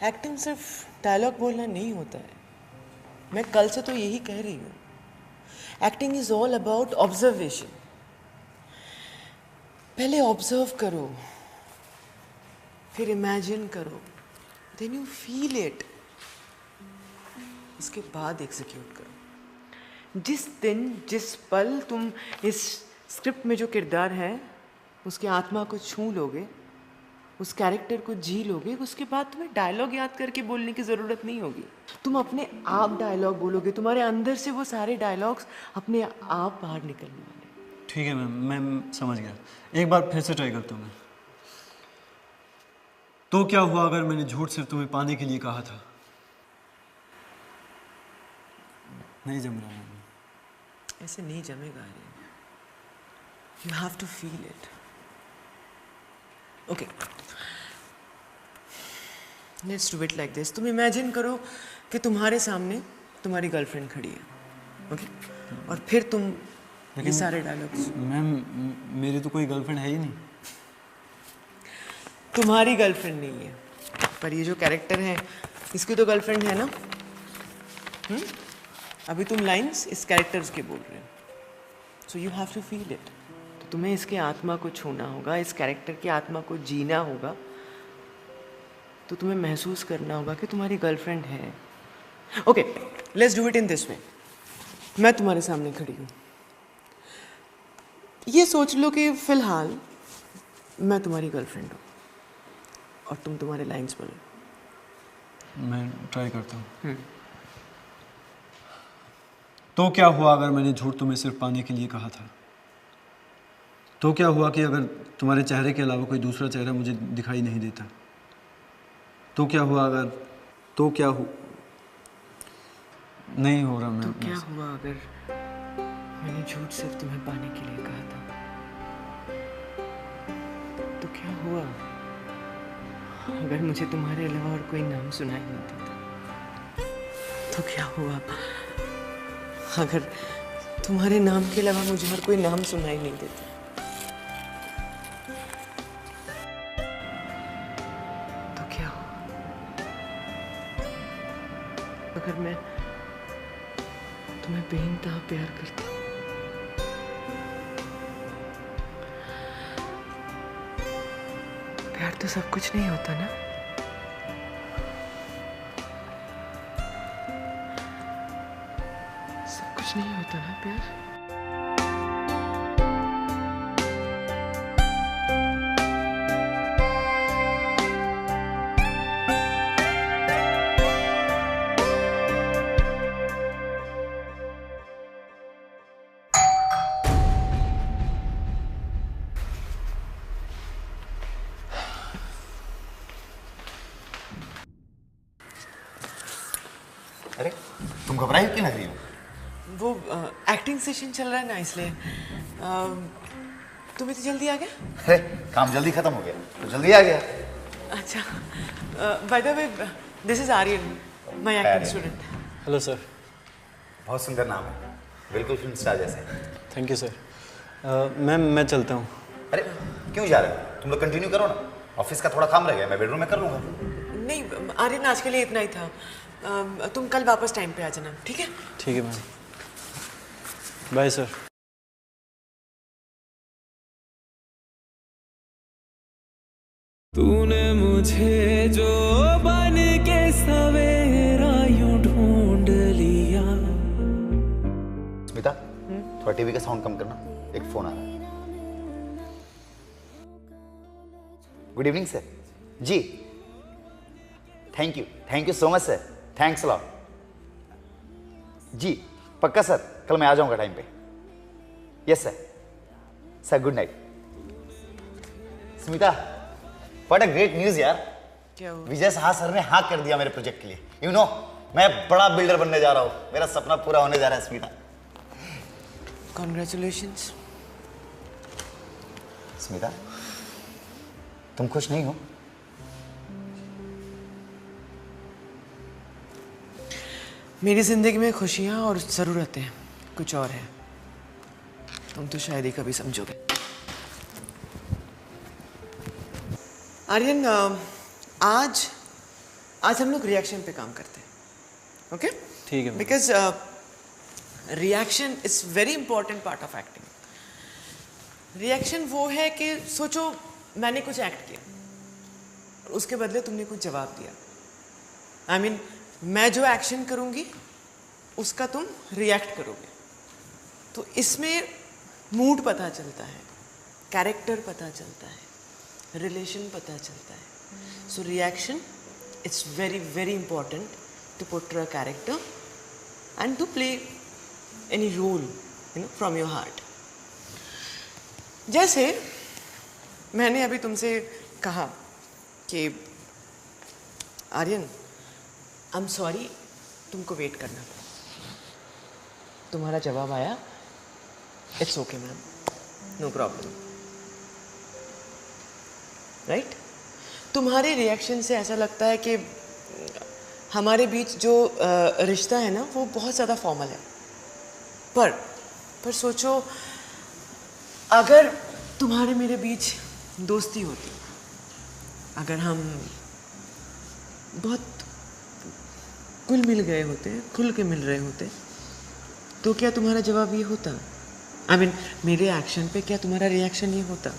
Acting सिर्फ dialogue बोलना नहीं होता है। मैं कल से तो यही कह रही हूँ। Acting is all about observation. पहले ऑब्जर्व करो, फिर इमेजिन करो, देन यू फील इट, उसके बाद एग्जीक्यूट करो। जिस दिन जिस पल तुम इस स्क्रिप्ट में जो किरदार है उसकी आत्मा को छू लोगे, उस कैरेक्टर को जी लोगे, उसके बाद तुम्हें डायलॉग याद करके बोलने की ज़रूरत नहीं होगी। तुम अपने आप डायलॉग बोलोगे, तुम्हारे अंदर से वो सारे डायलॉग्स अपने आप बाहर निकलने वाले। ठीक है मैम, मैं समझ गया। एक बार फिर से ट्राई करता हूँ मैं। तो क्या हुआ अगर मैंने झूठ सिर्फ तुम्हें पाने के लिए कहा था? नहीं जम रहा है। ऐसे नहीं जमेगा। You have to feel it. Okay, let's do it like this. तुम इमेजिन करो कि तुम्हारे सामने तुम्हारी गर्लफ्रेंड खड़ी है, ओके? और फिर तुम ये सारे डायलॉग्स। मैम, मेरी तो कोई गर्लफ्रेंड है ही नहीं। तुम्हारी गर्लफ्रेंड नहीं है, पर ये जो कैरेक्टर है इसकी तो गर्लफ्रेंड है ना? अभी तुम लाइंस इस कैरेक्टर्स के बोल रहे हो, so you have to feel it. तो तुम्हें इसके आत्मा को छूना होगा, इस कैरेक्टर की आत्मा को जीना होगा। तो तुम्हें महसूस करना होगा कि तुम्हारी गर्लफ्रेंड है। Okay, let's do it in this way. मैं तुम्हारे सामने खड़ी हूँ, ये सोच लो कि फिलहाल मैं तुम्हारी गर्लफ्रेंड हूँ और तुम तुम्हारे लाइंस बोलो। मैं ट्राई करता हूँ। तो क्या हुआ अगर मैंने झूठ तुम्हें सिर्फ पाने के लिए कहा था? तो क्या हुआ कि अगर तुम्हारे चेहरे के अलावा कोई दूसरा चेहरा मुझे दिखाई नहीं देता? तो क्या हुआ अगर नहीं हो रहा मैं। तो क्या हुआ अगर मैंने झूठ सिर्फ तुम्हें पाने के लिए कहा था? तो क्या हुआ अगर मुझे तुम्हारे अलावा और कोई नाम सुनाई नहीं देता? तो क्या हुआ अगर तुम्हारे नाम के अलावा मुझे और कोई नाम सुनाई नहीं देता? तो क्या हुआ अगर मैं तुम्हें बेइंतहा प्यार करता हूँ? प्यार तो सब कुछ नहीं होता ना। सब कुछ नहीं होता ना प्यार। अरे तुम घबराई क्यों लग रही हो? वो एक्टिंग सेशन चल रहा है ना, इसलिए। तुम इतनी जल्दी आ गए? अरे काम जल्दी खत्म हो गया तो जल्दी आ गया। अच्छा, by the way, this is Aryan, my acting student. Hello sir. बहुत सुंदर नाम है, बिल्कुल फिल्म स्टार जैसे। Thank you sir. मैम मैं चलता हूँ। अरे क्यों जा रहे हो? तुम लोग कंटिन्यू करो ना, ऑफिस का थोड़ा काम रह गया, मैं बेडरूम में कर लूँगा। नहीं आर्यन, आज के लिए इतना ही था। तुम कल वापस टाइम पे आ जाना, ठीक है? ठीक है मैम, बाय सर। तूने मुझे जो बन के सवेरा यूं ढूंढ लिया। स्मिता, थोड़ा टीवी का साउंड कम करना, एक फोन आ रहा है। Good evening sir. जी thank you so much sir, thanks lot. जी पक्का सर, कल मैं आ जाऊंगा टाइम पे। Yes sir, good night. Smita, what a great news यार। क्या हुआ? विजय साहा सर ने हाँ कर दिया मेरे प्रोजेक्ट के लिए। यू नो, मैं बड़ा बिल्डर बनने जा रहा हूँ, मेरा सपना पूरा होने जा रहा है स्मिता। कॉन्ग्रेचुलेशंस। स्मिता, तुम खुश नहीं हो? मेरी जिंदगी में खुशियाँ और ज़रूरतें कुछ और है, तुम तो शायद ही कभी समझोगे। आर्यन, आज आज हम लोग रिएक्शन पे काम करते हैं, ओके? ठीक है ma'am. Because reaction is very important part of acting. Reaction वो है कि सोचो मैंने कुछ एक्ट किया, उसके बदले तुमने कुछ जवाब दिया। आई मीन मैं जो एक्शन करूँगी उसका तुम रिएक्ट करोगे, तो इसमें मूड पता चलता है, कैरेक्टर पता चलता है, रिलेशन पता चलता है। So reaction it's very very important to portray a character and to play any role from your heart. जैसे मैंने अभी तुमसे कहा कि आर्यन आई एम सॉरी, तुमको वेट करना पड़ा। तुम्हारा जवाब आया, it's okay ma'am, no problem, right? तुम्हारे रिएक्शन से ऐसा लगता है कि हमारे बीच जो रिश्ता है ना वो बहुत ज़्यादा फॉर्मल है। पर सोचो अगर तुम्हारे मेरे बीच दोस्ती होती, अगर हम बहुत खुल मिल गए होते, खुल के मिल रहे होते, तो क्या तुम्हारा जवाब ये होता? आई मीन मेरे एक्शन पे क्या तुम्हारा रिएक्शन ये होता?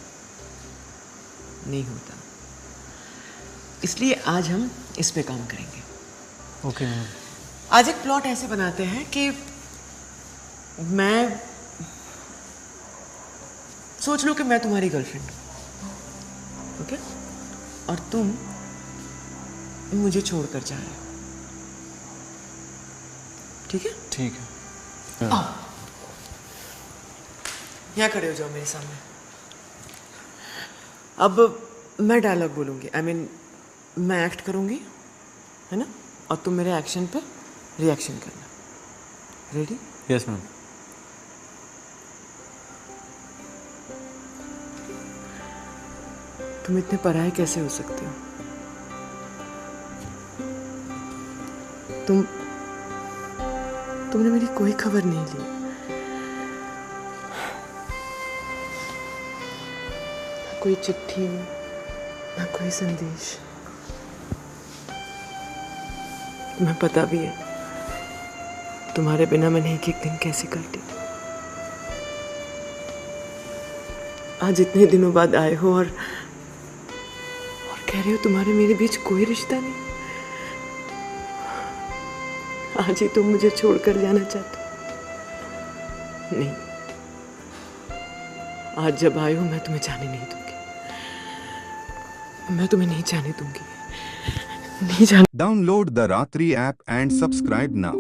नहीं होता। इसलिए आज हम इस पे काम करेंगे। Okay ma'am. आज एक प्लॉट ऐसे बनाते हैं कि मैं सोच लो कि मैं तुम्हारी गर्लफ्रेंड हूँ, ओके? और तुम मुझे छोड़कर जा रहे हो, ठीक है? ठीक है। आओ, यहाँ खड़े हो जाओ मेरे सामने। अब मैं डायलॉग बोलूँगी, आई मीन मैं एक्ट करूँगी, है ना? और तुम मेरे एक्शन पे रिएक्शन करना। रेडी? Yes ma'am. तुम इतने पराये कैसे हो सकते हो? तुमने मेरी कोई खबर नहीं ली, ना कोई चिट्ठी, ना कोई संदेश। तुम्हें पता भी है तुम्हारे बिना मैंने एक एक दिन कैसे काटे। आज इतने दिनों बाद आए हो और कह रहे हो तुम्हारे मेरे बीच कोई रिश्ता नहीं। आज ही तुम मुझे छोड़कर जाना चाहते हो? नहीं, आज जब आए हो मैं तुम्हें जाने नहीं दूंगी। मैं तुम्हें नहीं जाने दूंगी, नहीं जाने। Download the Ratri app and subscribe now.